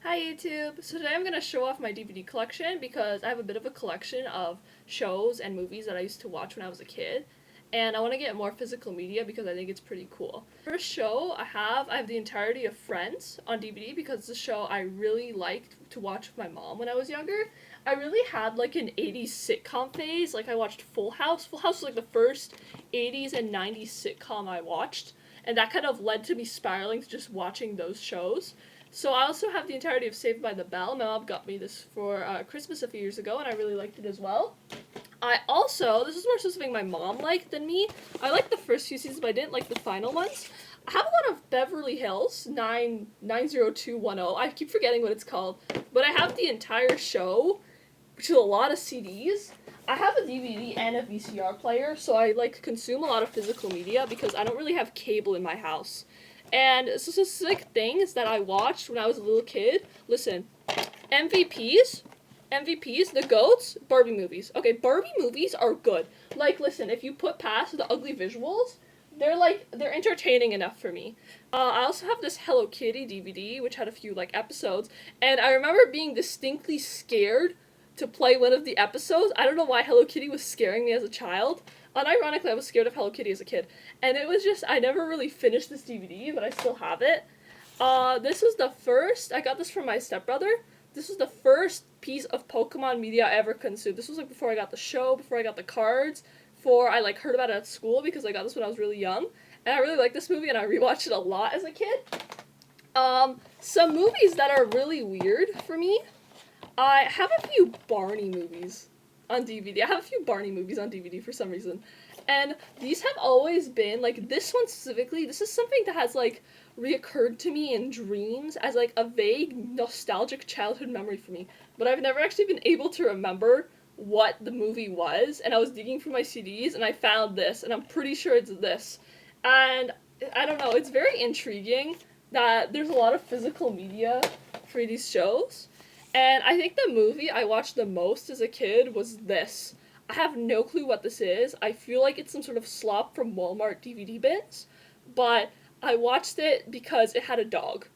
Hi YouTube! So today I'm going to show off my DVD collection because I have a bit of a collection of shows and movies that I used to watch when I was a kid. And I want to get more physical media because I think it's pretty cool. First show I have the entirety of Friends on DVD because it's a show I really liked to watch with my mom when I was younger. I really had like an 80s sitcom phase. Like I watched Full House. Full House was like the first 80s and 90s sitcom I watched. And that kind of led to me spiraling to just watching those shows. So I also have the entirety of Saved by the Bell. My mom got me this for Christmas a few years ago, and I really liked it as well. I also, this is more so something my mom liked than me. I liked the first few seasons, but I didn't like the final ones. I have a lot of Beverly Hills 90210. I keep forgetting what it's called, but I have the entire show, which is a lot of CDs. I have a DVD and a VCR player, so I like consume a lot of physical media because I don't really have cable in my house. And specific things that I watched when I was a little kid. Listen, MVPs, MVPs, the GOATs, Barbie movies. Okay, Barbie movies are good. Like, listen, if you put past the ugly visuals, they're entertaining enough for me. I also have this Hello Kitty DVD, which had a few, like, episodes, and I remember being distinctly scared to play one of the episodes. I don't know why Hello Kitty was scaring me as a child. Unironically, I was scared of Hello Kitty as a kid. And it was just, I never really finished this DVD, but I still have it. This was the first, I got this from my stepbrother. This was the first piece of Pokemon media I ever consumed. This was like before I got the show, before I got the cards, before I like heard about it at school because I got this when I was really young. And I really liked this movie and I rewatched it a lot as a kid. Some movies that are really weird for me. I have a few Barney movies on DVD. I have a few Barney movies on DVD for some reason. And these have always been, like, this one specifically, this is something that has, like, reoccurred to me in dreams as, like, a vague, nostalgic childhood memory for me. But I've never actually been able to remember what the movie was. And I was digging through my CDs and I found this, and I'm pretty sure it's this. And I don't know, it's very intriguing that there's a lot of physical media for these shows. And I think the movie I watched the most as a kid was this. I have no clue what this is. I feel like it's some sort of slop from Walmart DVD bins, but I watched it because it had a dog.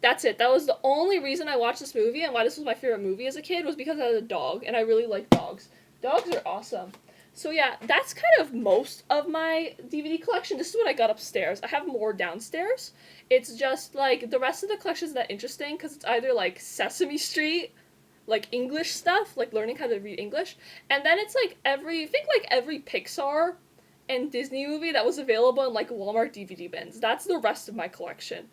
That's it. That was the only reason I watched this movie and why this was my favorite movie as a kid was because I had a dog and I really like dogs. Dogs are awesome. So yeah, that's kind of most of my DVD collection. This is what I got upstairs. I have more downstairs. It's just like the rest of the collection is not interesting because it's either like Sesame Street, like English stuff, like learning how to read English, and then it's like every Pixar and Disney movie that was available in like Walmart DVD bins. That's the rest of my collection.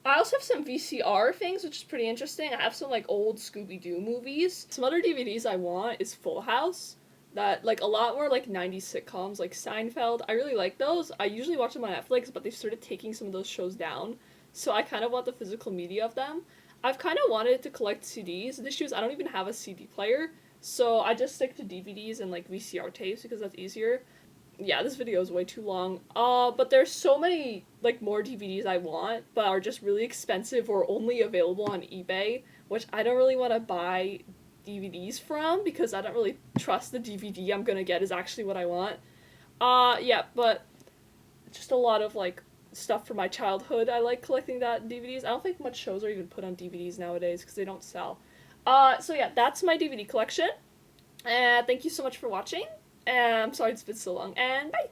I also have some VCR things, which is pretty interesting. I have some like old Scooby-Doo movies. Some other DVDs I want is Full House. That like a lot more like 90s sitcoms like Seinfeld. I really like those. I usually watch them on Netflix, but they've started taking some of those shows down. So I kind of want the physical media of them. I've kind of wanted to collect CDs. The issue is I don't even have a CD player, so I just stick to DVDs and like VCR tapes because that's easier. Yeah, this video is way too long. But there's so many like more DVDs I want, but are just really expensive or only available on eBay, which I don't really want to buy DVDs from because I don't really trust the DVD I'm gonna get is actually what I want. Yeah, but just a lot of like stuff from my childhood. I like collecting that in DVDs. I don't think much shows are even put on DVDs nowadays because they don't sell. So yeah, that's my DVD collection. And thank you so much for watching. And I'm sorry it's been so long. And bye.